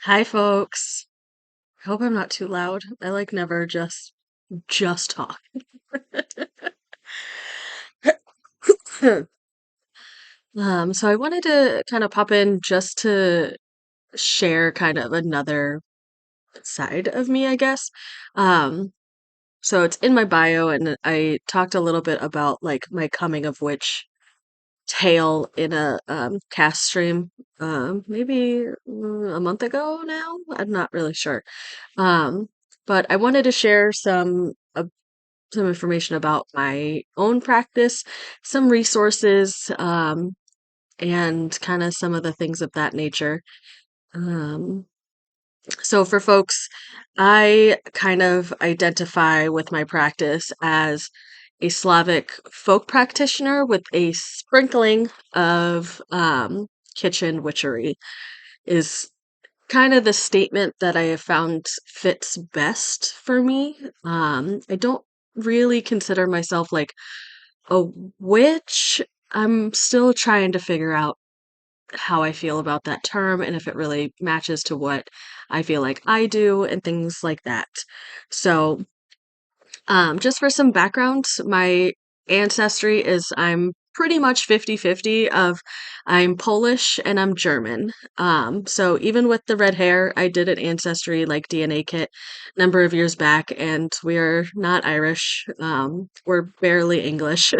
Hi, folks. Hope I'm not too loud. I like never just talk. So I wanted to kind of pop in just to share kind of another side of me, I guess. Um, so it's in my bio, and I talked a little bit about like my coming of witch tale in a cast stream, maybe a month ago now. I'm not really sure. Um, but I wanted to share some information about my own practice, some resources, and kind of some of the things of that nature. Um, so for folks, I kind of identify with my practice as a Slavic folk practitioner with a sprinkling of kitchen witchery is kind of the statement that I have found fits best for me. I don't really consider myself like a witch. I'm still trying to figure out how I feel about that term and if it really matches to what I feel like I do and things like that. So, just for some background, my ancestry is I'm pretty much 50-50 of I'm Polish and I'm German. So even with the red hair, I did an ancestry like DNA kit a number of years back, and we are not Irish. We're barely English.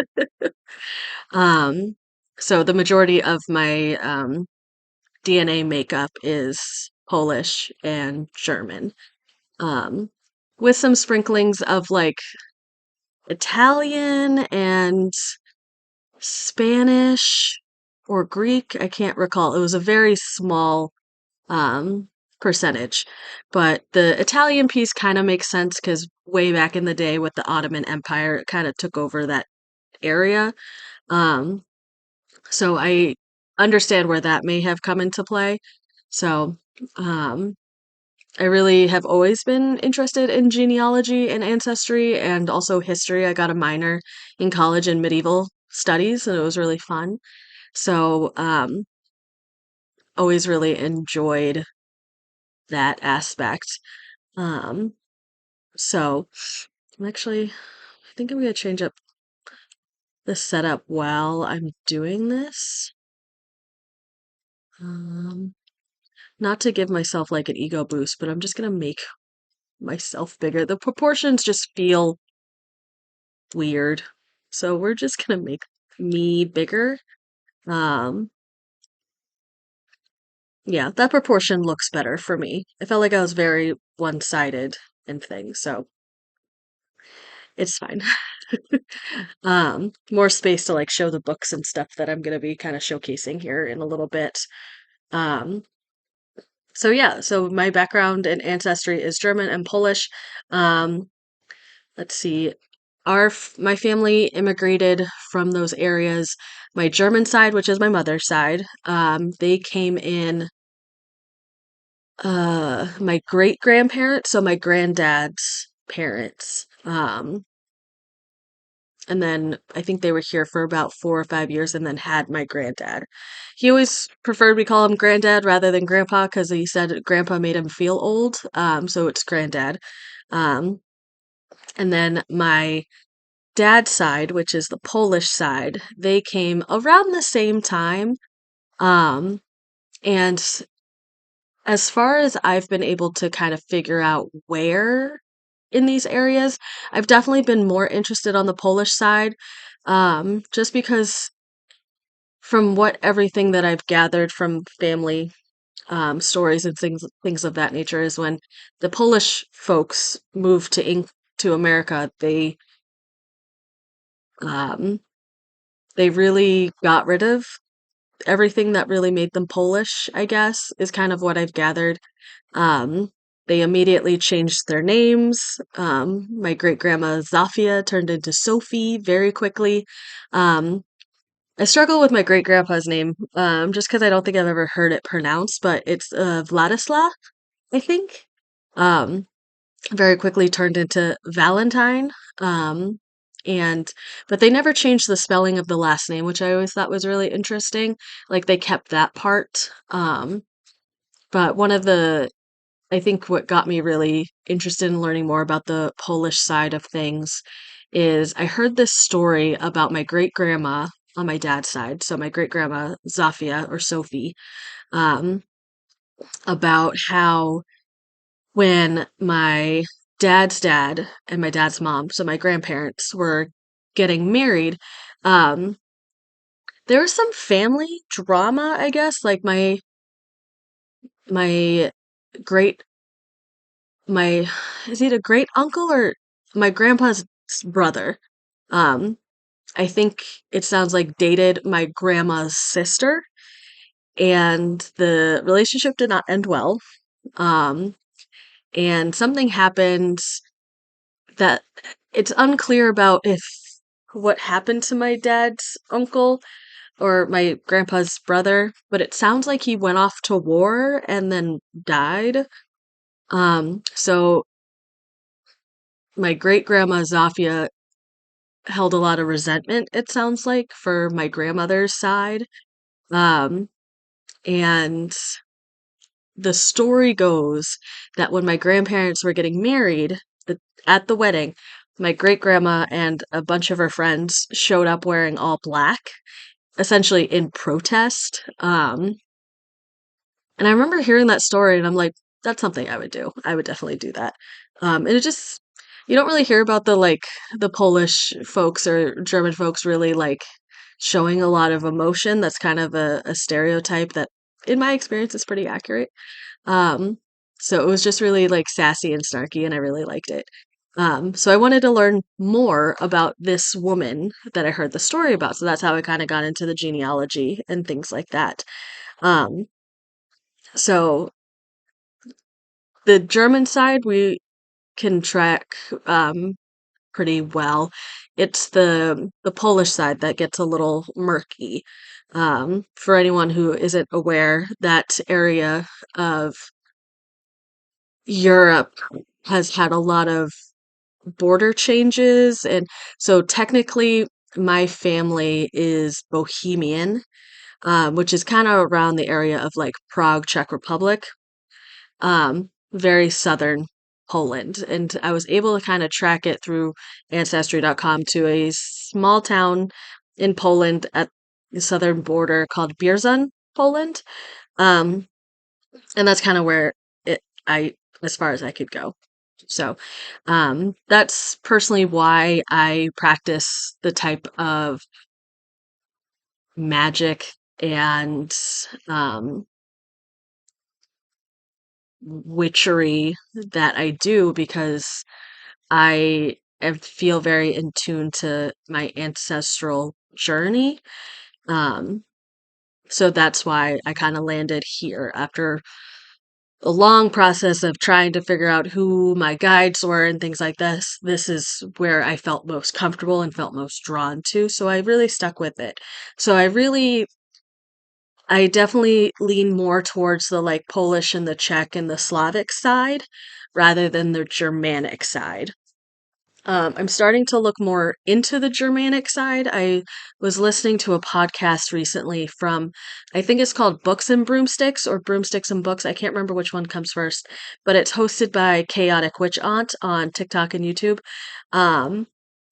Um, so the majority of my DNA makeup is Polish and German. Um, with some sprinklings of like Italian and Spanish or Greek. I can't recall. It was a very small um, percentage. But the Italian piece kind of makes sense because way back in the day with the Ottoman Empire, it kind of took over that area. Um, so I understand where that may have come into play. So um, I really have always been interested in genealogy and ancestry and also history. I got a minor in college in medieval studies and it was really fun. So, always really enjoyed that aspect. Um, so I think I'm gonna change up the setup while I'm doing this. Um, not to give myself like an ego boost, but I'm just gonna make myself bigger. The proportions just feel weird. So we're just gonna make me bigger. Um, yeah, that proportion looks better for me. I felt like I was very one-sided in things, so it's fine. More space to like show the books and stuff that I'm gonna be kind of showcasing here in a little bit. Um, so yeah, so my background and ancestry is German and Polish. Um, let's see. My family immigrated from those areas. My German side, which is my mother's side, they came in my great grandparents, so my granddad's parents. And then I think they were here for about 4 or 5 years and then had my granddad. He always preferred we call him granddad rather than grandpa because he said grandpa made him feel old. So it's granddad. Um, and then my dad's side, which is the Polish side, they came around the same time. Um, and as far as I've been able to kind of figure out where in these areas, I've definitely been more interested on the Polish side, just because from what everything that I've gathered from family stories and things of that nature is when the Polish folks moved to America, um, they really got rid of everything that really made them Polish, I guess, is kind of what I've gathered. Um, they immediately changed their names. My great grandma Zafia turned into Sophie very quickly. Um, I struggle with my great grandpa's name, just because I don't think I've ever heard it pronounced, but it's Vladislav, I think. Um, very quickly turned into Valentine. Um, and but they never changed the spelling of the last name, which I always thought was really interesting. Like they kept that part. But one of the I think what got me really interested in learning more about the Polish side of things is I heard this story about my great grandma on my dad's side. So my great grandma Zofia or Sophie, um, about how when my dad's dad and my dad's mom, so my grandparents, were getting married, um, there was some family drama, I guess. Like my great my is he a great uncle or my grandpa's brother? Um, I think it sounds like dated my grandma's sister, and the relationship did not end well. Um, and something happened that it's unclear about if what happened to my dad's uncle or my grandpa's brother, but it sounds like he went off to war and then died. So my great grandma Zafia held a lot of resentment, it sounds like, for my grandmother's side. Um, and the story goes that when my grandparents were getting married, at the wedding, my great grandma and a bunch of her friends showed up wearing all black, essentially in protest. And I remember hearing that story and I'm like, that's something I would do. I would definitely do that. And it just, you don't really hear about the Polish folks or German folks really like showing a lot of emotion. That's kind of a stereotype that, in my experience, is pretty accurate. Um, so it was just really like sassy and snarky, and I really liked it. So I wanted to learn more about this woman that I heard the story about. So that's how I kind of got into the genealogy and things like that. Um, so the German side we can track pretty well. It's the Polish side that gets a little murky. For anyone who isn't aware, that area of Europe has had a lot of border changes, and so technically my family is Bohemian, which is kind of around the area of like Prague, Czech Republic, very southern Poland. And I was able to kind of track it through ancestry.com to a small town in Poland at the southern border called Bierzun, Poland. Um, and that's kind of where it I as far as I could go. So, that's personally why I practice the type of magic and um, witchery that I do because feel very in tune to my ancestral journey. Um, so that's why I kind of landed here after a long process of trying to figure out who my guides were and things like this. This is where I felt most comfortable and felt most drawn to. So I really stuck with it. So I definitely lean more towards the like Polish and the Czech and the Slavic side rather than the Germanic side. I'm starting to look more into the Germanic side. I was listening to a podcast recently from, I think it's called Books and Broomsticks or Broomsticks and Books. I can't remember which one comes first, but it's hosted by Chaotic Witch Aunt on TikTok and YouTube. Um,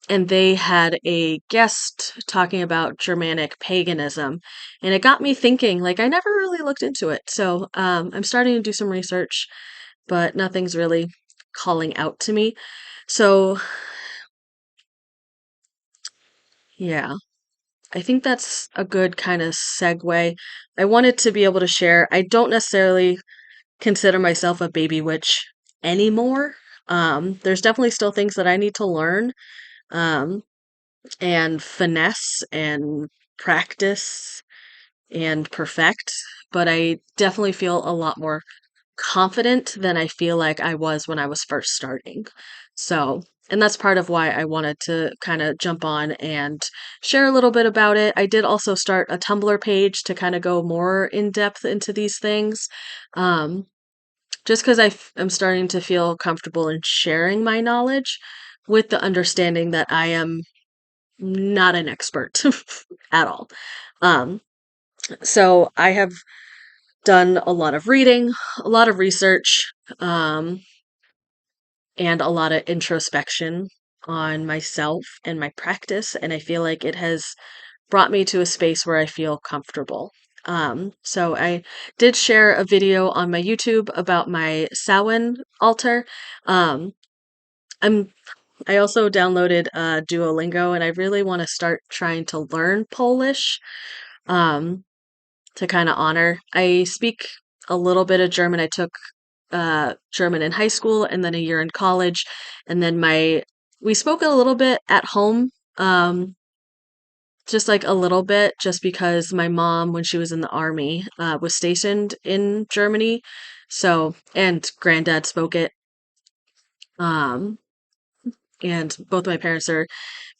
and they had a guest talking about Germanic paganism. And it got me thinking, like, I never really looked into it. So I'm starting to do some research, but nothing's really calling out to me. So yeah, I think that's a good kind of segue. I wanted to be able to share. I don't necessarily consider myself a baby witch anymore. There's definitely still things that I need to learn, um, and finesse and practice and perfect, but I definitely feel a lot more confident than I feel like I was when I was first starting. So, and that's part of why I wanted to kind of jump on and share a little bit about it. I did also start a Tumblr page to kind of go more in depth into these things. Um, just because am starting to feel comfortable in sharing my knowledge with the understanding that I am not an expert at all. Um, so I have done a lot of reading, a lot of research, um, and a lot of introspection on myself and my practice. And I feel like it has brought me to a space where I feel comfortable. So I did share a video on my YouTube about my Samhain altar. Um, I'm I also downloaded Duolingo, and I really want to start trying to learn Polish um, to kind of honor. I speak a little bit of German. I took German in high school and then a year in college, and then my we spoke a little bit at home. Um, just like a little bit, just because my mom, when she was in the army, was stationed in Germany. So, and granddad spoke it. Um, and both my parents are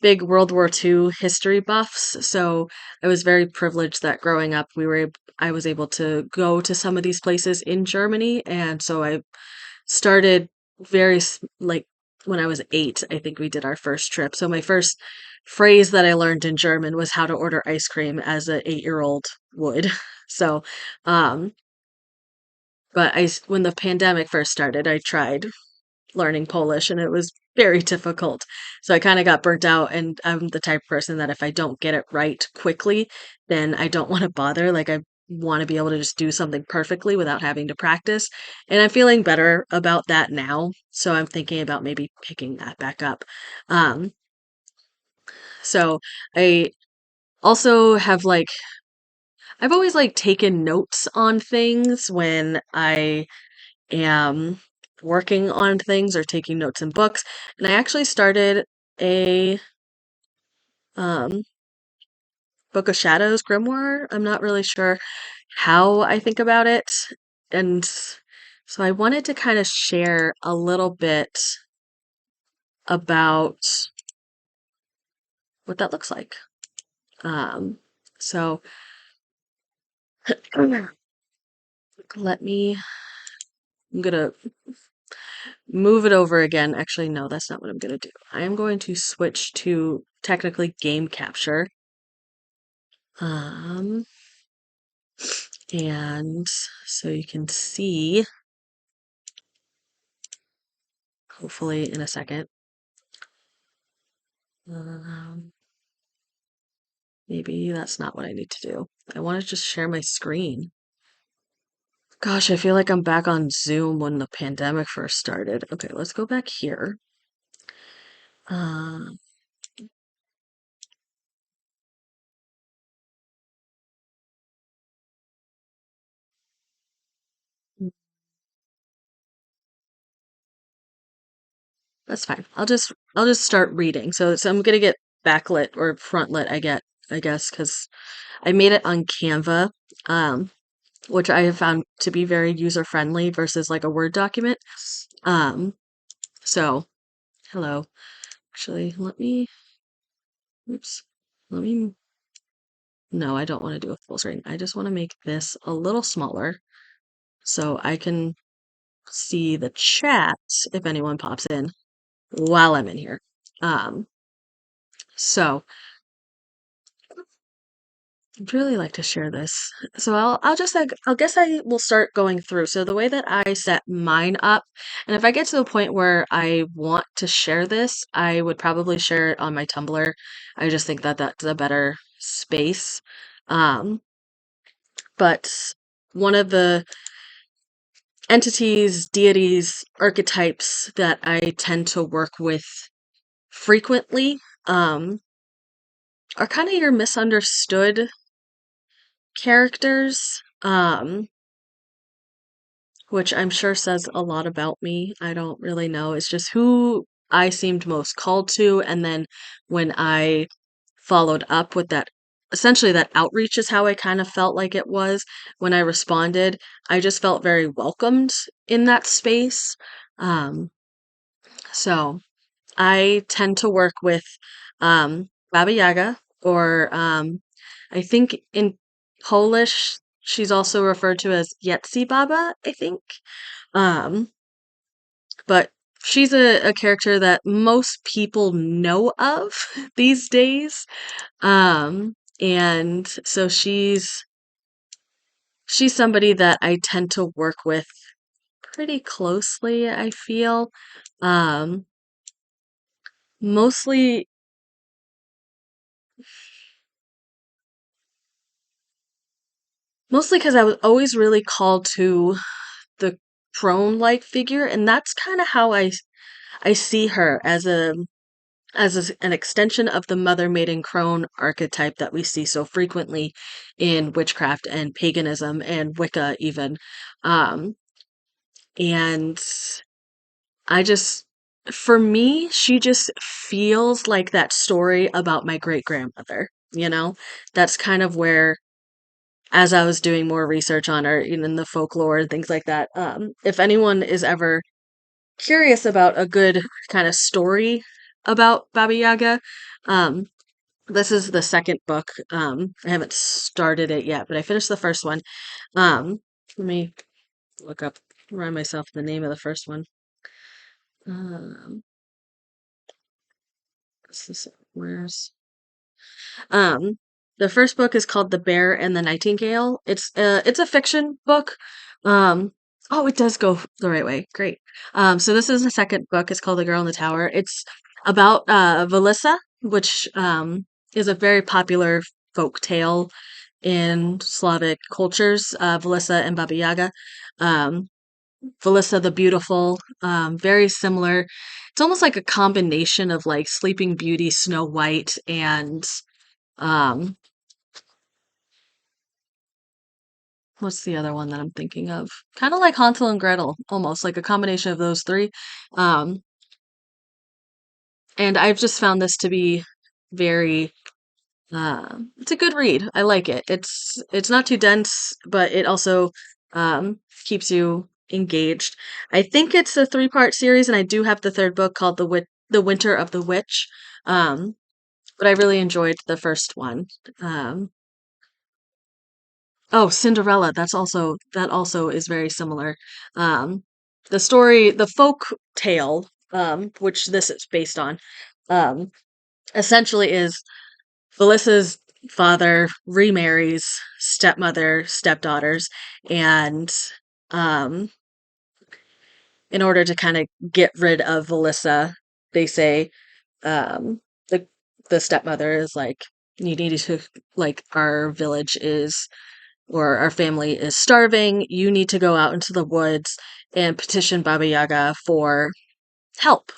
big World War II history buffs. So I was very privileged that growing up, I was able to go to some of these places in Germany. And so I started like when I was 8, I think we did our first trip. So my first phrase that I learned in German was how to order ice cream as an 8-year-old would. So, um, when the pandemic first started, I tried learning Polish and it was very difficult. So I kind of got burnt out, and I'm the type of person that if I don't get it right quickly, then I don't want to bother. Like I want to be able to just do something perfectly without having to practice. And I'm feeling better about that now. So I'm thinking about maybe picking that back up. Um, so I also have I've always taken notes on things when I am working on things or taking notes in books. And I actually started a um, Book of Shadows grimoire. I'm not really sure how I think about it. And so I wanted to kind of share a little bit about what that looks like. Um, so let me, I'm gonna move it over again. Actually, no, that's not what I'm gonna do. I am going to switch to technically game capture. Um, and so you can see, hopefully in a second. Um, maybe that's not what I need to do. I want to just share my screen. Gosh, I feel like I'm back on Zoom when the pandemic first started. Okay, let's go back here. Um, that's fine. I'll just start reading. So I'm gonna get backlit or frontlit, I guess, because I made it on Canva, um, which I have found to be very user friendly versus like a Word document. Um, so hello. Actually, oops, let me, no, I don't want to do a full screen. I just want to make this a little smaller so I can see the chat if anyone pops in while I'm in here. Um, so I'd really like to share this. So I'll just like I'll guess I will start going through. So the way that I set mine up, and if I get to the point where I want to share this, I would probably share it on my Tumblr. I just think that that's a better space. Um, but one of the entities, deities, archetypes that I tend to work with frequently are kind of your misunderstood characters. Which I'm sure says a lot about me. I don't really know. It's just who I seemed most called to. And then when I followed up with that, essentially that outreach is how I kind of felt like it was. When I responded, I just felt very welcomed in that space. Um, so I tend to work with Baba Yaga, or I think in Polish, she's also referred to as Yetzi Baba, I think. Um, but she's a character that most people know of these days. And so she's she's somebody that I tend to work with pretty closely, I feel. Um, mostly mostly because I was always really called to the crone-like figure, and that's kind of how I see her as an extension of the mother maiden crone archetype that we see so frequently in witchcraft and paganism and Wicca even. Um, and I just, for me, she just feels like that story about my great grandmother, you know? That's kind of where, as I was doing more research on her, in the folklore and things like that, if anyone is ever curious about a good kind of story about Baba Yaga, um, this is the second book. I haven't started it yet, but I finished the first one. Let me look up, remind myself the name of the first one. Um, where's Um, the first book is called The Bear and the Nightingale. It's a fiction book. Um, oh, it does go the right way. Great. So this is the second book. It's called The Girl in the Tower. It's about Velissa, which is a very popular folk tale in Slavic cultures. Velissa and Baba Yaga. Um, Velissa the Beautiful, very similar. It's almost like a combination of like Sleeping Beauty, Snow White, and um, what's the other one that I'm thinking of? Kind of like Hansel and Gretel, almost like a combination of those three. Um, and I've just found this to be very, it's a good read. I like it. It's not too dense, but it also keeps you engaged. I think it's a three-part series, and I do have the third book called The Winter of the Witch. Um, but I really enjoyed the first one. Um, Oh, Cinderella. That also is very similar. The story, the folk tale, which this is based on, um, essentially is Felissa's father remarries stepmother, stepdaughters, and um, in order to kind of get rid of Velissa, they say um, the the stepmother is like, you need to like our village is or our family is starving, you need to go out into the woods and petition Baba Yaga for help.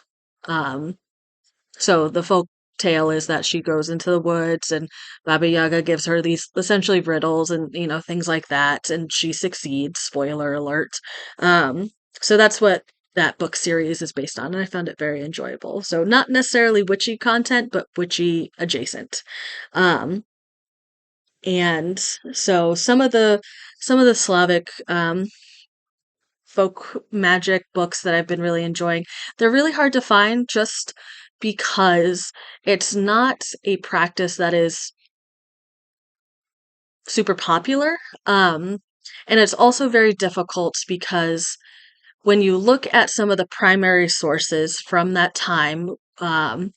Um, so the folk tale is that she goes into the woods and Baba Yaga gives her these essentially riddles and things like that, and she succeeds. Spoiler alert. Um, so that's what that book series is based on, and I found it very enjoyable. So not necessarily witchy content, but witchy adjacent. Um, and so some of the Slavic folk magic books that I've been really enjoying, they're really hard to find just because it's not a practice that is super popular. Um, and it's also very difficult because when you look at some of the primary sources from that time, um,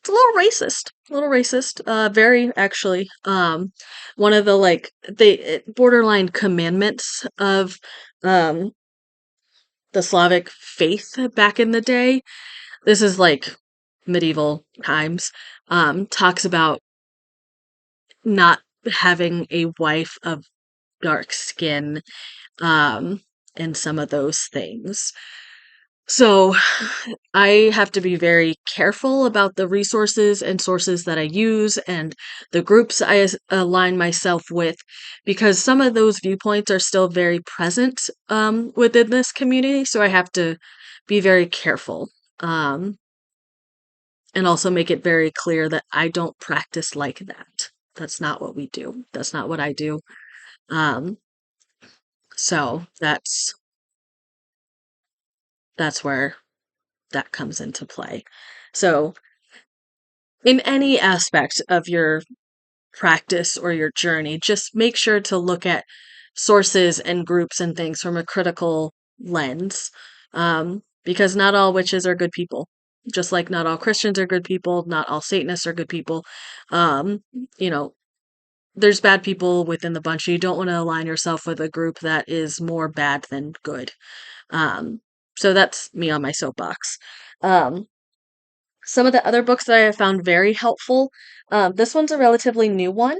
it's a little racist, very actually. One of the like borderline commandments of um the Slavic faith back in the day. This is like medieval times. Talks about not having a wife of dark skin, um, and some of those things. So I have to be very careful about the resources and sources that I use and the groups I align myself with because some of those viewpoints are still very present within this community. So I have to be very careful um, and also make it very clear that I don't practice like that. That's not what we do. That's not what I do. Um, so that's where that comes into play. So in any aspect of your practice or your journey, just make sure to look at sources and groups and things from a critical lens. Because not all witches are good people. Just like not all Christians are good people, not all Satanists are good people. Um, you know, there's bad people within the bunch. You don't want to align yourself with a group that is more bad than good. Um, so that's me on my soapbox. Um, some of the other books that I have found very helpful. This one's a relatively new one,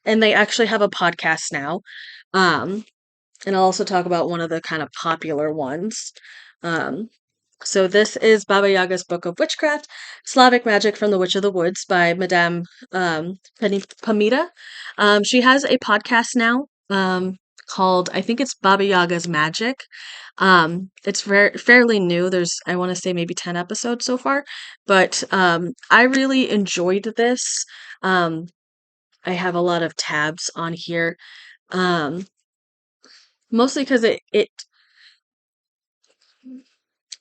and they actually have a podcast now. Um, and I'll also talk about one of the kind of popular ones. Um, so this is Baba Yaga's Book of Witchcraft, Slavic Magic from the Witch of the Woods by Madame Pamita. She has a podcast now called, I think it's Baba Yaga's Magic. It's fairly new. There's, I want to say maybe 10 episodes so far, but I really enjoyed this. Um, I have a lot of tabs on here, um, mostly because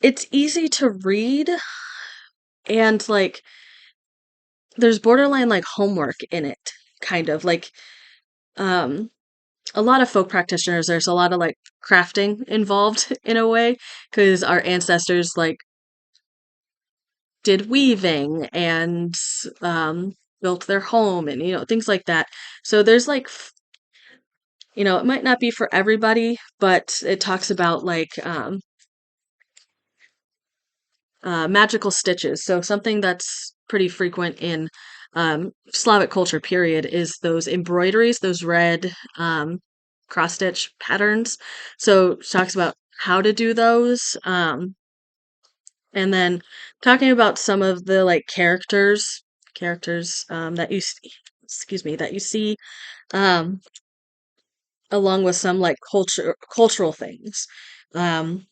it's easy to read and like there's borderline like homework in it, kind of like um a lot of folk practitioners, there's a lot of like crafting involved in a way because our ancestors like did weaving and built their home and things like that. So there's like it might not be for everybody, but it talks about like magical stitches. So something that's pretty frequent in Slavic culture, period, is those embroideries, those red cross stitch patterns. So it talks about how to do those, and then talking about some of the like characters that excuse me, that you see, um, along with some like cultural things. Um,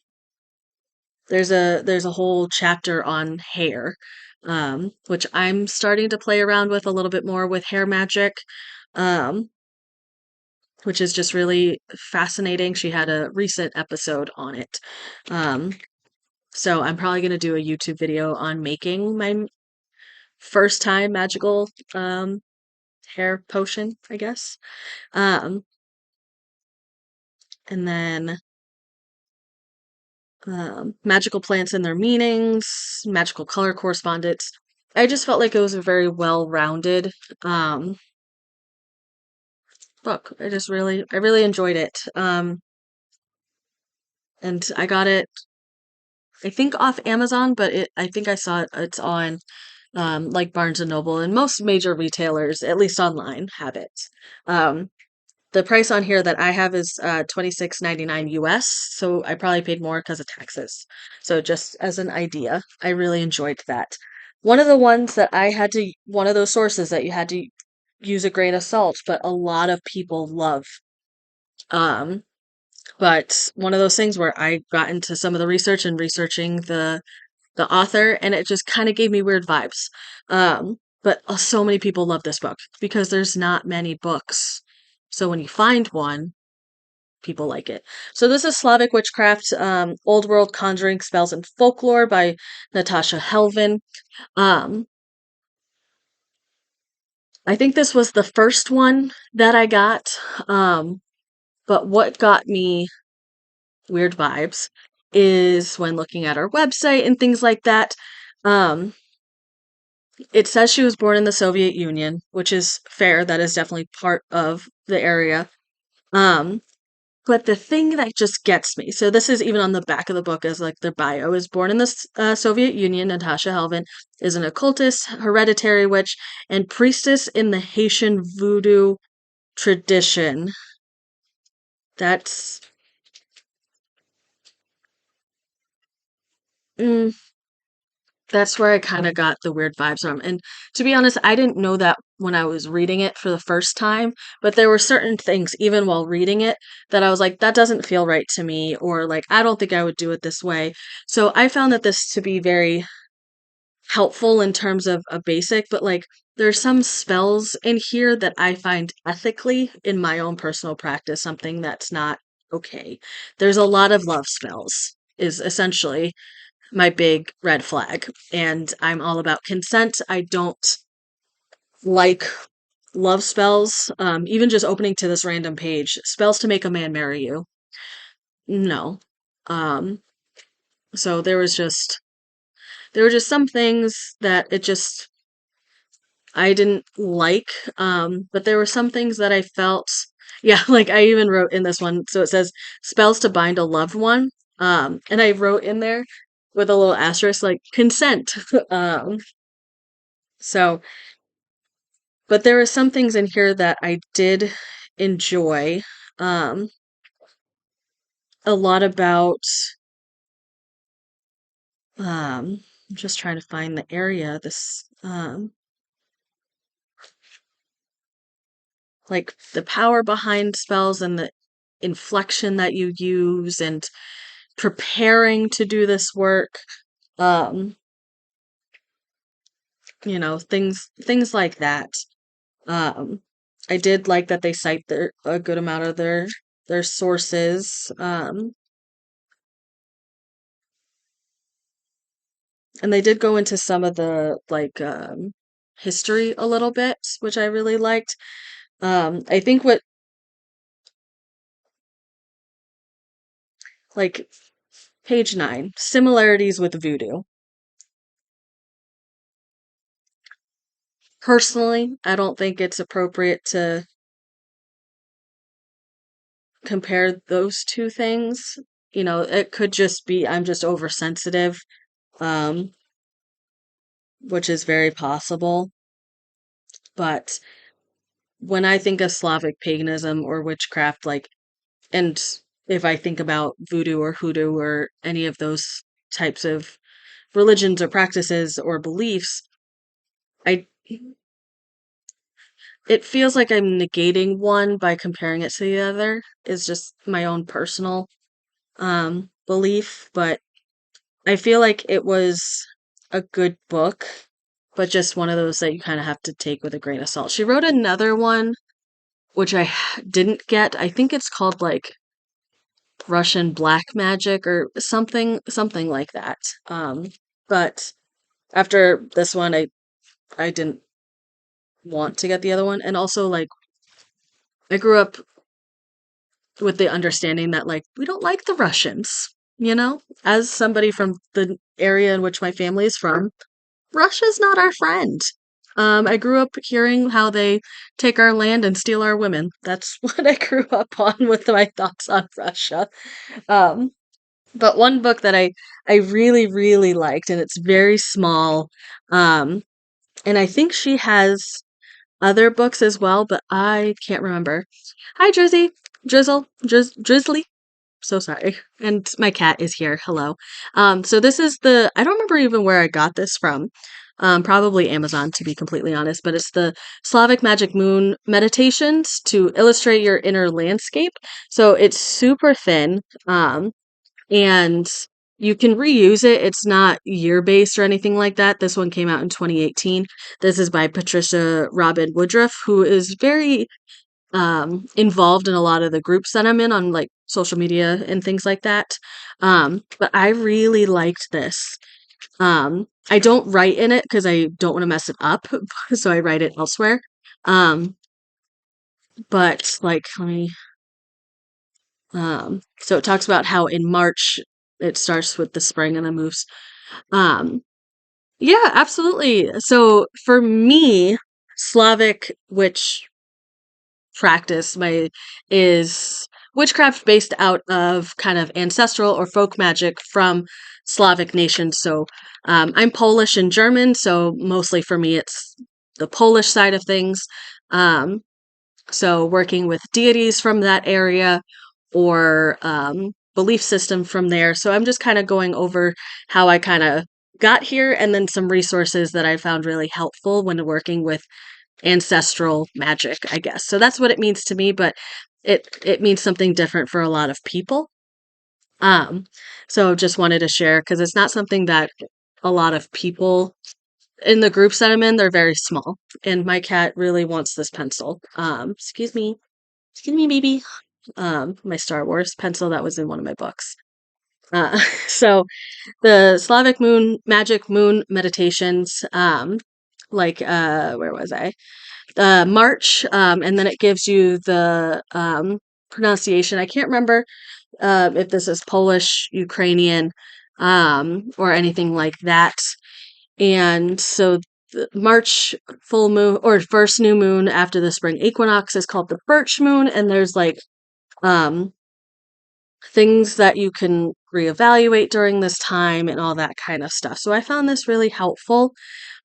there's a whole chapter on hair, which I'm starting to play around with a little bit more with hair magic, um, which is just really fascinating. She had a recent episode on it. Um, so I'm probably going to do a YouTube video on making my first time magical hair potion, I guess. Um, and then magical plants and their meanings, magical color correspondence. I just felt like it was a very well-rounded um, book. I really enjoyed it. And I got it, I think, off Amazon, but I think I saw it's on like Barnes and Noble and most major retailers, at least online, have it. Um, the price on here that I have is 26.99 US, so I probably paid more because of taxes. So just as an idea, I really enjoyed that. One of the ones that one of those sources that you had to use a grain of salt, but a lot of people love. Um, but one of those things where I got into some of the research and researching the author, and it just kind of gave me weird vibes. But so many people love this book because there's not many books. So when you find one, people like it. So this is Slavic Witchcraft, Old World Conjuring Spells and Folklore by Natasha Helvin. Um, I think this was the first one that I got. But what got me weird vibes is when looking at her website and things like that. Um, it says she was born in the Soviet Union, which is fair. That is definitely part of the area. Um, but the thing that just gets me, so this is even on the back of the book as like their bio, is born in the Soviet Union. Natasha Helvin is an occultist, hereditary witch, and priestess in the Haitian voodoo tradition. That's mm, that's where I kind of got the weird vibes from. And to be honest, I didn't know that when I was reading it for the first time, but there were certain things, even while reading it, that I was like, that doesn't feel right to me, or like, I don't think I would do it this way. So I found that this to be very helpful in terms of a basic, but like, there's some spells in here that I find ethically in my own personal practice something that's not okay. There's a lot of love spells, is essentially my big red flag. And I'm all about consent. I don't like love spells. Even just opening to this random page, spells to make a man marry you. No. Um, so there were just some things that it just I didn't like, but there were some things that I felt, yeah, like I even wrote in this one, so it says spells to bind a loved one. And I wrote in there with a little asterisk like consent. So, but there were some things in here that I did enjoy. Um, a lot about, I'm just trying to find the area, like the power behind spells and the inflection that you use and preparing to do this work. Um, things like that. Um, I did like that they cite a good amount of their sources. And they did go into some of the like history a little bit, which I really liked. I think what like page 9, similarities with voodoo. Personally, I don't think it's appropriate to compare those two things. It could just be I'm just oversensitive, um, which is very possible. But when I think of Slavic paganism or witchcraft, and if I think about voodoo or hoodoo or any of those types of religions or practices or beliefs, I it feels like I'm negating one by comparing it to the other. Is just my own personal belief, but I feel like it was a good book, but just one of those that you kind of have to take with a grain of salt. She wrote another one which didn't get. I think it's called like Russian black magic or something like that. But after this one, I didn't want to get the other one, and also like I grew up with the understanding that like we don't like the Russians. As somebody from the area in which my family is from, Russia's not our friend. I grew up hearing how they take our land and steal our women. That's what I grew up on with my thoughts on Russia. Um, but one book that I really really liked, and it's very small, um, and I think she has other books as well, but I can't remember. Hi, Drizzly. So sorry. And my cat is here. Hello. So this is I don't remember even where I got this from. Probably Amazon, to be completely honest, but it's the Slavic Magic Moon Meditations to illustrate your inner landscape. So it's super thin, and you can reuse it. It's not year based or anything like that. This one came out in 2018. This is by Patricia Robin Woodruff, who is very involved in a lot of the groups that I'm in on like social media and things like that. But I really liked this. I don't write in it because I don't want to mess it up, so I write it elsewhere. Um, but like, so it talks about how in March it starts with the spring and then moves. Um, yeah, absolutely. So for me, Slavic witch practice my is witchcraft based out of kind of ancestral or folk magic from Slavic nations. So I'm Polish and German, so mostly for me it's the Polish side of things. Um, so working with deities from that area or belief system from there. So I'm just kind of going over how I kind of got here and then some resources that I found really helpful when working with ancestral magic, I guess. So that's what it means to me, but it means something different for a lot of people. Um, so just wanted to share because it's not something that a lot of people in the groups that I'm in, they're very small. And my cat really wants this pencil. Excuse me, baby. My Star Wars pencil that was in one of my books. So the Slavic Magic Moon Meditations, where was I? March, and then it gives you the pronunciation. I can't remember if this is Polish, Ukrainian, or anything like that. And so the March full moon or first new moon after the spring equinox is called the birch moon, and there's like um things that you can reevaluate during this time and all that kind of stuff. So I found this really helpful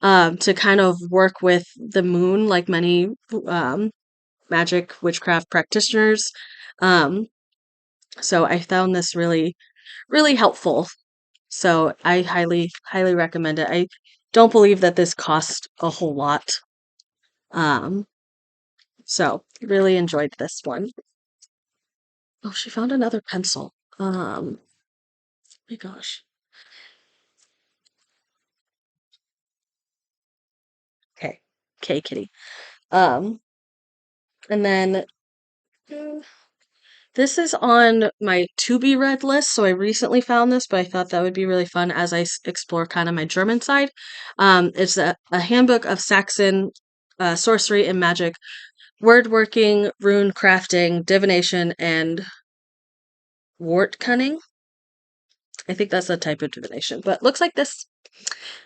to kind of work with the moon, like many um, magic witchcraft practitioners. Um, so I found this really helpful. So I highly recommend it. I don't believe that this cost a whole lot. Um, so really enjoyed this one. Oh, she found another pencil. My gosh. Okay. Okay, kitty. Um, and then mm, this is on my to be read list. So I recently found this, but I thought that would be really fun as I explore kind of my German side. It's a handbook of Saxon sorcery and magic, word working, rune crafting, divination, and wart cunning. I think that's a type of divination, but looks like this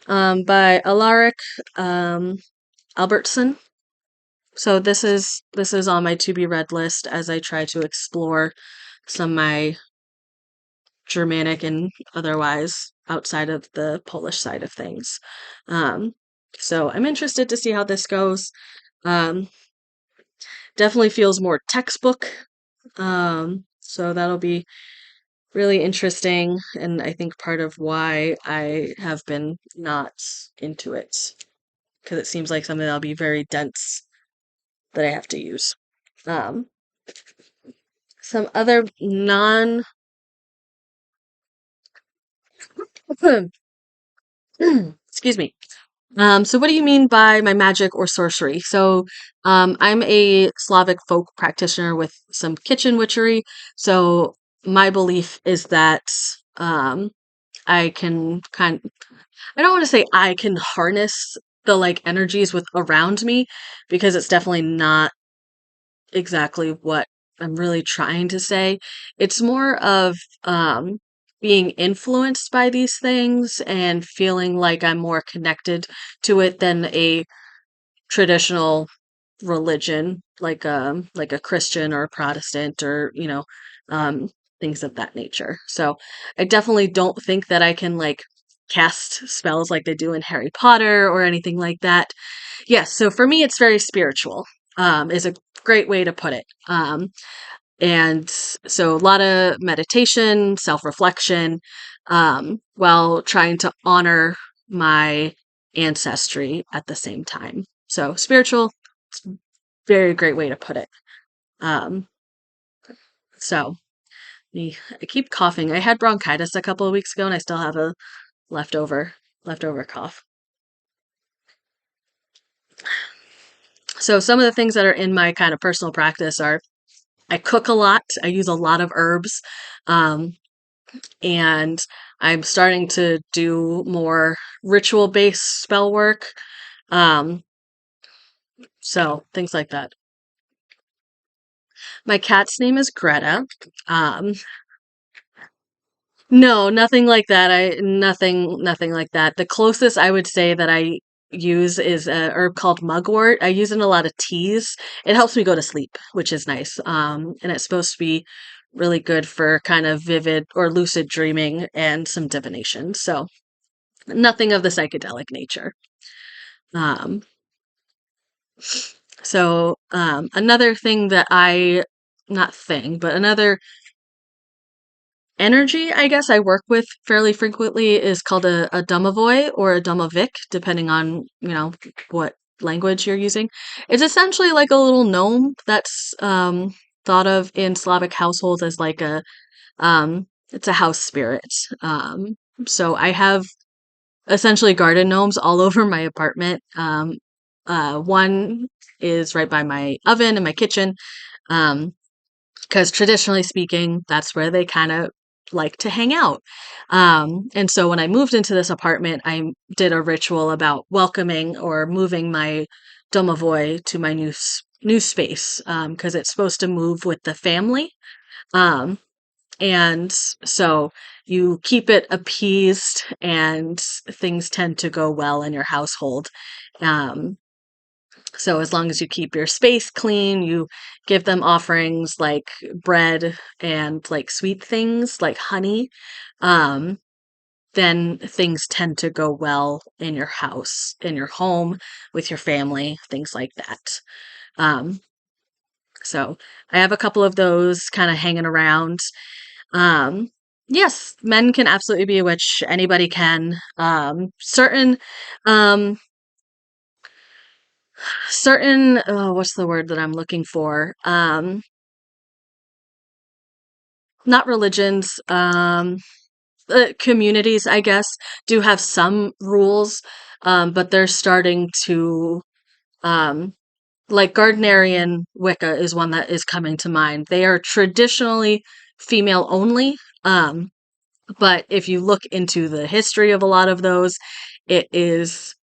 by Alaric um, Albertson. So this is on my to be read list as I try to explore some of my Germanic and otherwise outside of the Polish side of things. Um, so I'm interested to see how this goes. Um, definitely feels more textbook. So that'll be really interesting, and I think part of why I have been not into it because it seems like something that'll be very dense that I have to use. Um, some other non excuse me. So what do you mean by my magic or sorcery? So, I'm a Slavic folk practitioner with some kitchen witchery. So my belief is that um, I can I don't want to say I can harness the like energies with around me because it's definitely not exactly what I'm really trying to say. It's more of um, being influenced by these things and feeling like I'm more connected to it than a traditional religion, like a Christian or a Protestant or um, things of that nature. So I definitely don't think that I can like cast spells like they do in Harry Potter or anything like that. Yes, so for me, it's very spiritual. Is a great way to put it. And so a lot of meditation, self-reflection, while trying to honor my ancestry at the same time. So spiritual, very great way to put it. Um, so I keep coughing. I had bronchitis a couple of weeks ago, and I still have a leftover cough. So some of the things that are in my kind of personal practice are I cook a lot. I use a lot of herbs. Um, and I'm starting to do more ritual based spell work. Um, so things like that. My cat's name is Greta. Um, no, nothing like that. Nothing like that. The closest I would say that I use is a herb called mugwort. I use it in a lot of teas. It helps me go to sleep, which is nice. And it's supposed to be really good for kind of vivid or lucid dreaming and some divination. So nothing of the psychedelic nature. Um, another thing that not thing, but another energy I guess I work with fairly frequently is called a domovoy or a domovic, depending on, what language you're using. It's essentially like a little gnome that's thought of in Slavic households as like it's a house spirit. So I have essentially garden gnomes all over my apartment. One is right by my oven in my kitchen, because traditionally speaking, that's where they kind of like to hang out. And so when I moved into this apartment, I did a ritual about welcoming or moving my domovoy to my new space, because it's supposed to move with the family. Um, And so you keep it appeased and things tend to go well in your household. Um, so as long as you keep your space clean, you give them offerings like bread and like sweet things like honey, um, then things tend to go well in your house, in your home, with your family, things like that. Um, so I have a couple of those kind of hanging around. Um, yes, men can absolutely be a witch. Anybody can. Um, certain, oh, what's the word that I'm looking for? Not religions, communities, I guess, do have some rules, but they're starting to, um, like Gardnerian Wicca is one that is coming to mind. They are traditionally female only, um, but if you look into the history of a lot of those, it is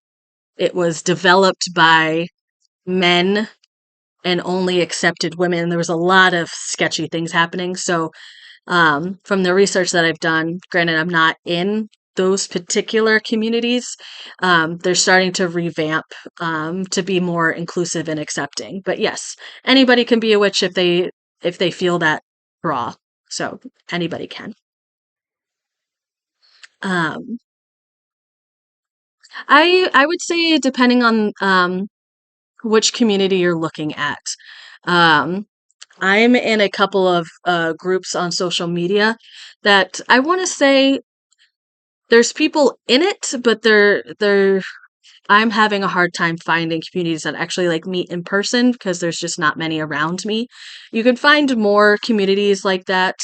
it was developed by men and only accepted women. There was a lot of sketchy things happening. So from the research that I've done, granted, I'm not in those particular communities, they're starting to revamp to be more inclusive and accepting. But yes, anybody can be a witch if they feel that draw. So anybody can. Um, I would say depending on which community you're looking at. Um, I'm in a couple of groups on social media that I want to say there's people in it, but they're I'm having a hard time finding communities that actually like meet in person because there's just not many around me. You can find more communities like that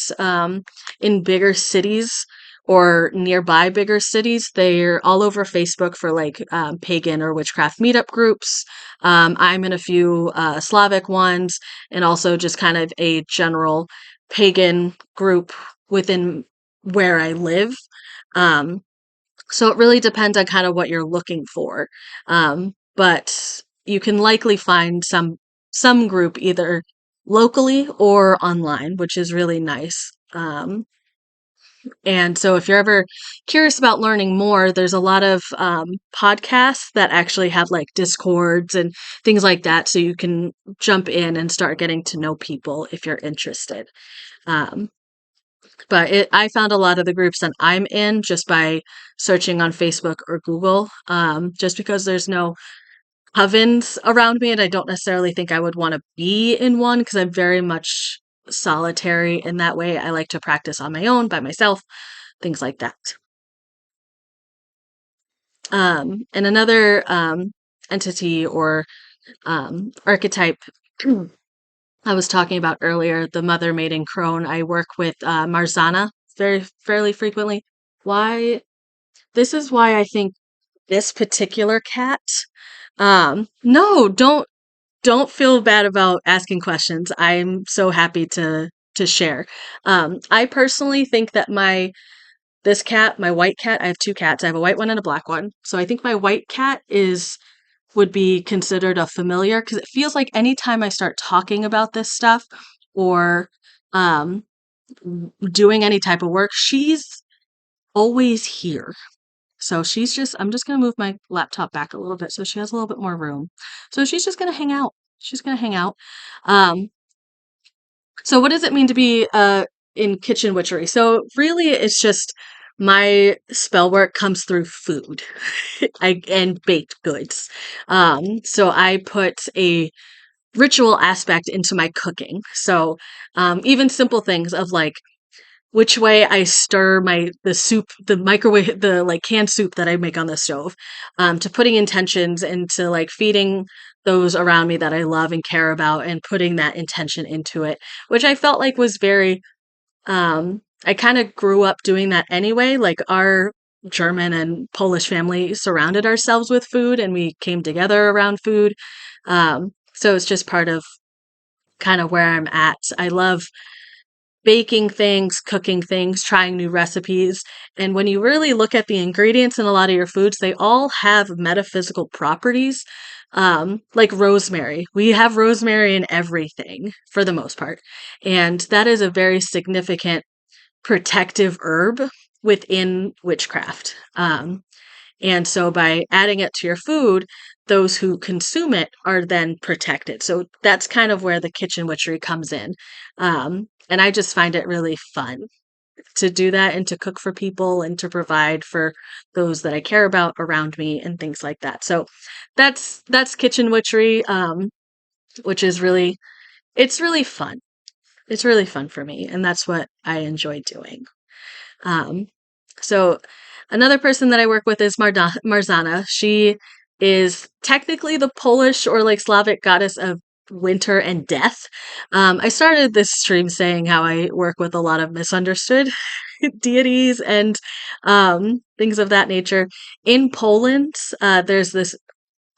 in bigger cities or nearby bigger cities. They're all over Facebook for like pagan or witchcraft meetup groups. I'm in a few Slavic ones and also just kind of a general pagan group within where I live. Um, so it really depends on kind of what you're looking for. But you can likely find some group either locally or online, which is really nice. And so if you're ever curious about learning more, there's a lot of podcasts that actually have like discords and things like that, so you can jump in and start getting to know people if you're interested. Um, but I found a lot of the groups that I'm in just by searching on Facebook or Google, just because there's no covens around me, and I don't necessarily think I would want to be in one because I'm very much solitary in that way. I like to practice on my own, by myself, things like that. And another entity or archetype I was talking about earlier, the mother maiden crone. I work with Marzana very fairly frequently. Why This is why I think this particular cat, no, don't feel bad about asking questions. I'm so happy to share. I personally think that this cat, my white cat, I have two cats. I have a white one and a black one. So I think my white cat would be considered a familiar because it feels like anytime I start talking about this stuff or um doing any type of work, she's always here. So I'm just going to move my laptop back a little bit so she has a little bit more room. So she's just going to hang out. She's going to hang out. Um, so what does it mean to be in kitchen witchery? So really it's just my spell work comes through food and baked goods. So I put a ritual aspect into my cooking. So even simple things of like which way I stir the soup, the microwave, the like canned soup that I make on the stove, to putting intentions into like feeding those around me that I love and care about and putting that intention into it, which I felt like was very, I kind of grew up doing that anyway. Like our German and Polish family surrounded ourselves with food and we came together around food. So it's just part of kind of where I'm at. I love baking things, cooking things, trying new recipes. And when you really look at the ingredients in a lot of your foods, they all have metaphysical properties. Like rosemary. We have rosemary in everything for the most part. And that is a very significant protective herb within witchcraft. And so by adding it to your food, those who consume it are then protected. So that's kind of where the kitchen witchery comes in. And I just find it really fun to do that and to cook for people and to provide for those that I care about around me and things like that. So that's kitchen witchery, which is really it's really fun. It's really fun for me, and that's what I enjoy doing. Um, so another person that I work with is Marzana. She is technically the Polish or like Slavic goddess of winter and death. I started this stream saying how I work with a lot of misunderstood deities and things of that nature. In Poland, there's this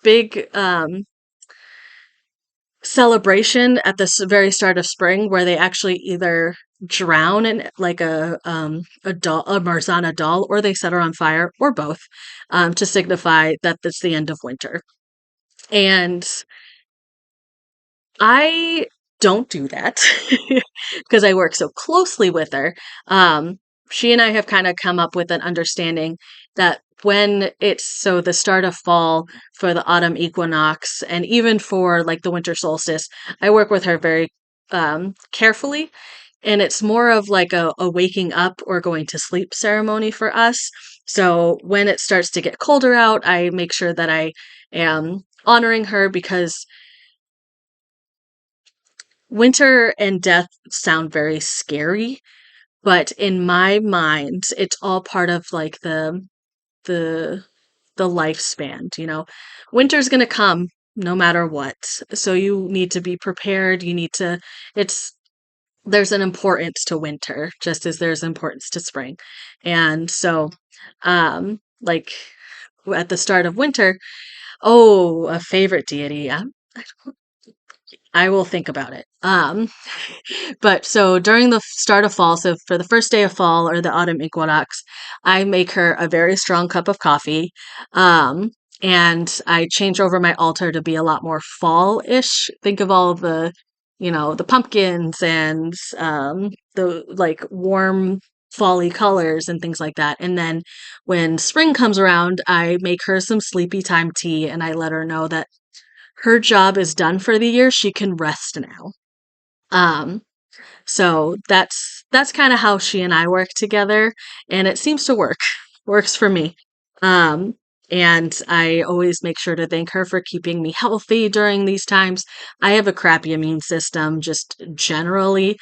big celebration at the very start of spring where they actually either drown in like a doll, a Marzana doll, or they set her on fire, or both, to signify that it's the end of winter. And I don't do that because I work so closely with her. Um, she and I have kind of come up with an understanding that when it's so the start of fall for the autumn equinox and even for like the winter solstice, I work with her very carefully. And it's more of like a waking up or going to sleep ceremony for us. So when it starts to get colder out, I make sure that I am honoring her because winter and death sound very scary, but in my mind, it's all part of like the the lifespan, you know. Winter's going to come no matter what. So you need to be prepared. You need to it's there's an importance to winter just as there's importance to spring. And so like at the start of winter, oh, a favorite deity. I will think about it. But so during the start of fall, so for the first day of fall or the autumn equinox, I make her a very strong cup of coffee. Um, and I change over my altar to be a lot more fall-ish. Think of all of the, the pumpkins and the like warm fall-y colors and things like that. And then when spring comes around, I make her some sleepy time tea and I let her know that her job is done for the year. She can rest now. Um, so that's kind of how she and I work together, and it seems to work. Works for me. Um, and I always make sure to thank her for keeping me healthy during these times. I have a crappy immune system just generally.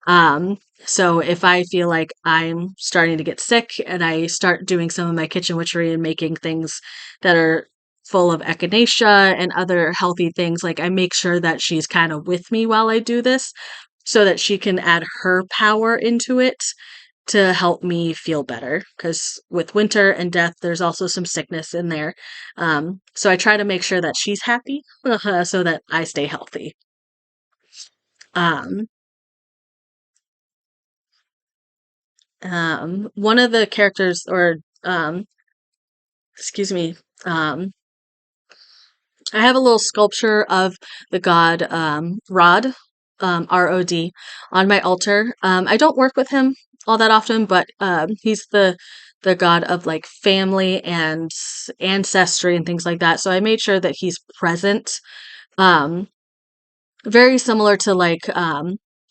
Um, so if I feel like I'm starting to get sick and I start doing some of my kitchen witchery and making things that are full of echinacea and other healthy things, like I make sure that she's kind of with me while I do this so that she can add her power into it to help me feel better. Because with winter and death, there's also some sickness in there. So I try to make sure that she's happy so that I stay healthy. Um, One of the characters, or excuse me, um, I have a little sculpture of the god Rod, Rod, on my altar. I don't work with him all that often, but he's the god of like family and ancestry and things like that. So I made sure that he's present. Um, Very similar to like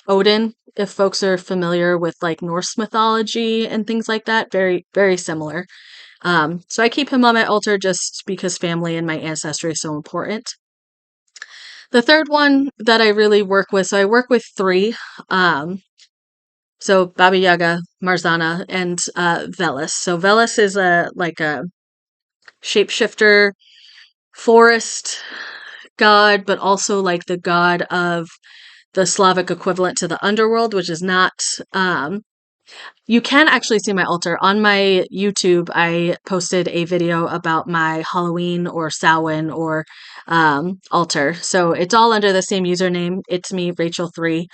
Odin, if folks are familiar with like Norse mythology and things like that. Very, very similar. So I keep him on my altar just because family and my ancestry is so important. The third one that I really work with, so I work with three. Um, so Baba Yaga, Marzana, and Velis. So Velis is a like a shapeshifter forest god, but also like the god of the Slavic equivalent to the underworld, which is not you can actually see my altar. On my YouTube, I posted a video about my Halloween or Samhain or altar. So it's all under the same username. It's me, Rachel3.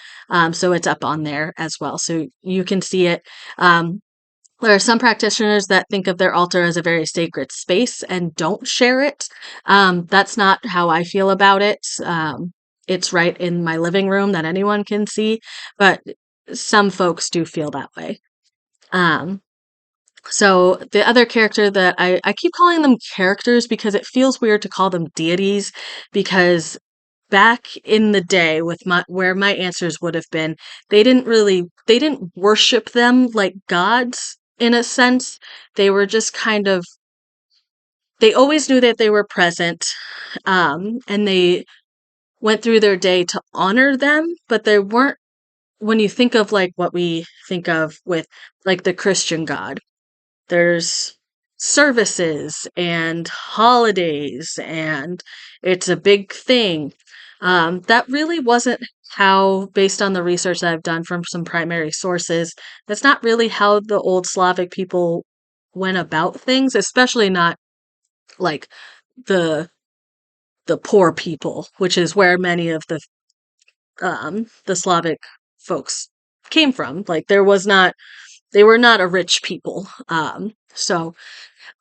So it's up on there as well. So you can see it. There are some practitioners that think of their altar as a very sacred space and don't share it. That's not how I feel about it. It's right in my living room that anyone can see, but some folks do feel that way. Um, so the other character that I keep calling them characters because it feels weird to call them deities because back in the day with my where my answers would have been, they didn't worship them like gods in a sense. They were just kind of they always knew that they were present, and they went through their day to honor them, but they weren't when you think of like what we think of with like the Christian God, there's services and holidays and it's a big thing. That really wasn't how, based on the research that I've done from some primary sources, that's not really how the old Slavic people went about things, especially not like the the poor people, which is where many of the Slavic folks came from. Like there was not they were not a rich people. So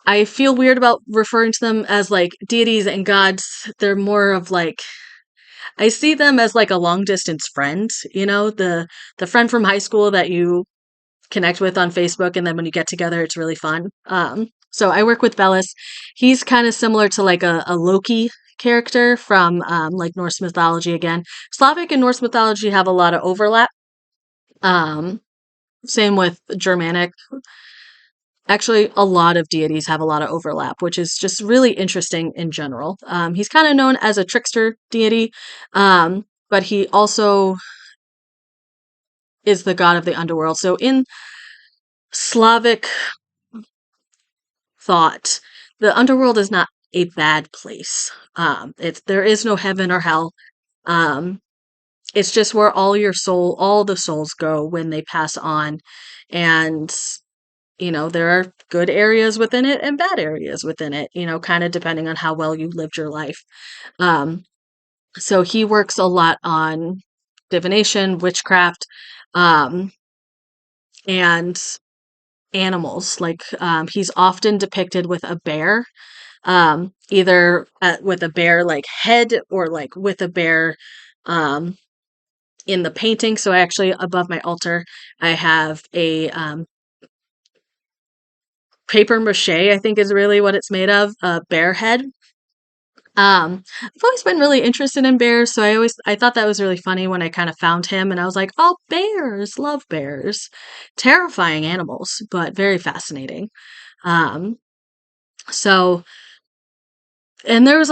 I feel weird about referring to them as like deities and gods. They're more of like I see them as like a long distance friend, the friend from high school that you connect with on Facebook and then when you get together it's really fun. So I work with Velas. He's kind of similar to like a Loki character from like Norse mythology again. Slavic and Norse mythology have a lot of overlap. Um, Same with Germanic. Actually, a lot of deities have a lot of overlap, which is just really interesting in general. He's kind of known as a trickster deity, but he also is the god of the underworld. So in Slavic thought, the underworld is not a bad place. There is no heaven or hell. Um, it's just where all the souls go when they pass on, and there are good areas within it and bad areas within it, kind of depending on how well you lived your life. Um, so he works a lot on divination, witchcraft, um, and animals. Like he's often depicted with a bear, either with a bear like head or like with a bear um, in the painting. So actually, above my altar, I have a paper mache, I think is really what it's made of, a bear head. I've always been really interested in bears, so I thought that was really funny when I kind of found him and I was like, "Oh, bears, love bears." Terrifying animals, but very fascinating. Um, so and there was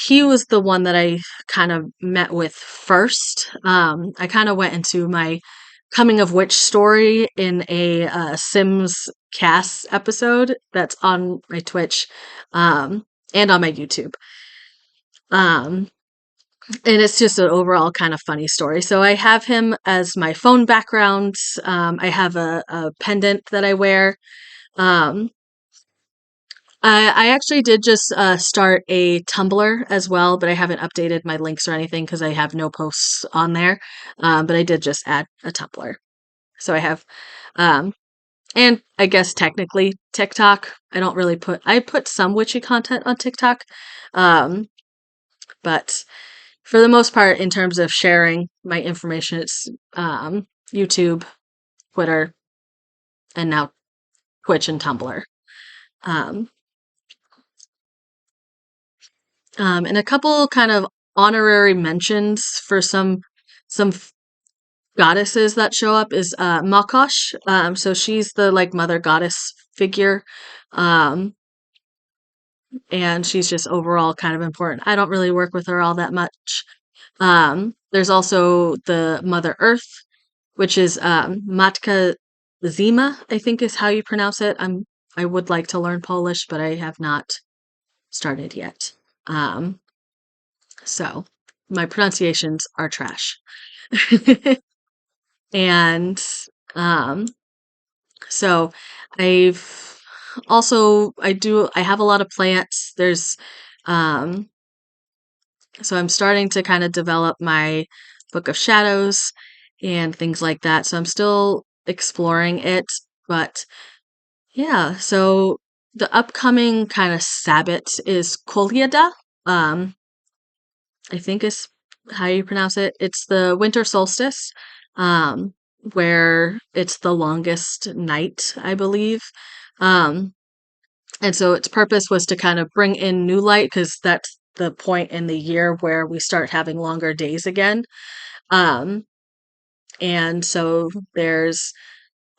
he was the one that I kind of met with first. I kind of went into my coming of witch story in a Sims cast episode that's on my Twitch, and on my YouTube. Um, and it's just an overall kind of funny story. So I have him as my phone background. I have a pendant that I wear. Um, I actually did just start a Tumblr as well, but I haven't updated my links or anything because I have no posts on there. But I did just add a Tumblr. So I have, um, and I guess technically TikTok. I put some witchy content on TikTok. Um, but for the most part, in terms of sharing my information, it's YouTube, Twitter, and now Twitch and Tumblr. Um, and a couple kind of honorary mentions for some goddesses that show up is Makosh. So she's the like mother goddess figure. Um, and she's just overall kind of important. I don't really work with her all that much. There's also the Mother Earth, which is Matka Zima, I think is how you pronounce it. I would like to learn Polish, but I have not started yet. Um, so my pronunciations are trash. And um, so I've I have a lot of plants. Um, so I'm starting to kind of develop my book of shadows and things like that. So I'm still exploring it, but yeah, so the upcoming kind of Sabbat is Kolyada. Um, I think is how you pronounce it. It's the winter solstice. Um, where it's the longest night, I believe. Um, and so its purpose was to kind of bring in new light because that's the point in the year where we start having longer days again. Um, and so there's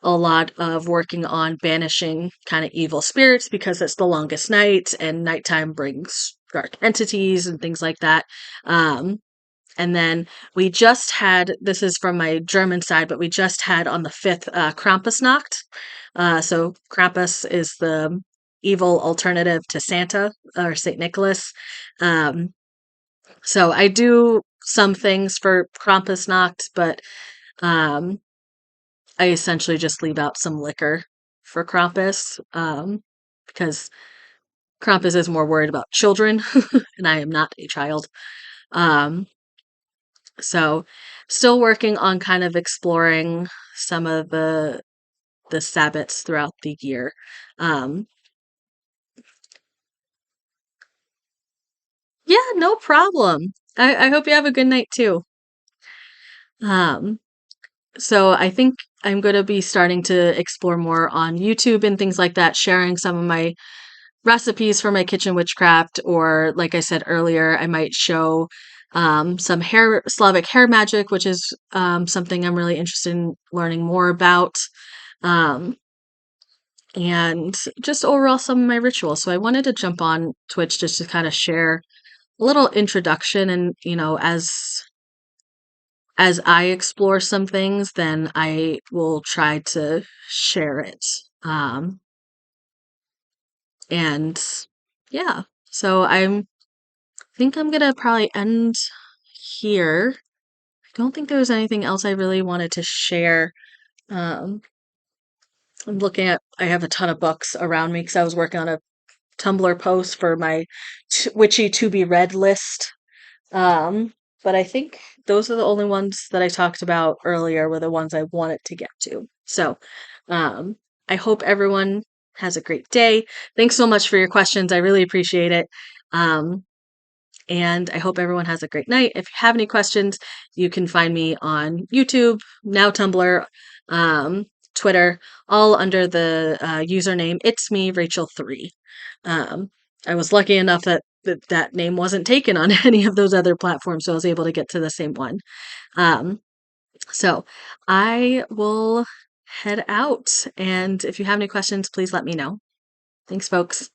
a lot of working on banishing kind of evil spirits because it's the longest night and nighttime brings dark entities and things like that. Um, and then we just had, this is from my German side, but we just had on the 5th Krampusnacht. So Krampus is the evil alternative to Santa or St. Nicholas. Um, so I do some things for Krampusnacht, but um, I essentially just leave out some liquor for Krampus because Krampus is more worried about children, and I am not a child. Um, so, still working on kind of exploring some of the Sabbats throughout the year. Um, yeah, no problem. I hope you have a good night too. Um, so I think I'm going to be starting to explore more on YouTube and things like that, sharing some of my recipes for my kitchen witchcraft, or like I said earlier, I might show some hair Slavic hair magic, which is something I'm really interested in learning more about, um, and just overall some of my rituals. So I wanted to jump on Twitch just to kind of share a little introduction, and as I explore some things, then I will try to share it. And yeah, so think I'm gonna probably end here. I don't think there was anything else I really wanted to share. Um, I'm looking at, I have a ton of books around me because I was working on a Tumblr post for my witchy to be read list. Um, but I think those are the only ones that I talked about earlier were the ones I wanted to get to. So, um, I hope everyone has a great day. Thanks so much for your questions. I really appreciate it. Um, And I hope everyone has a great night. If you have any questions, you can find me on YouTube, now Tumblr, um, Twitter, all under the username It's Me, Rachel3. Um, I was lucky enough that name wasn't taken on any of those other platforms, so I was able to get to the same one. Um, so I will head out, and if you have any questions, please let me know. Thanks, folks.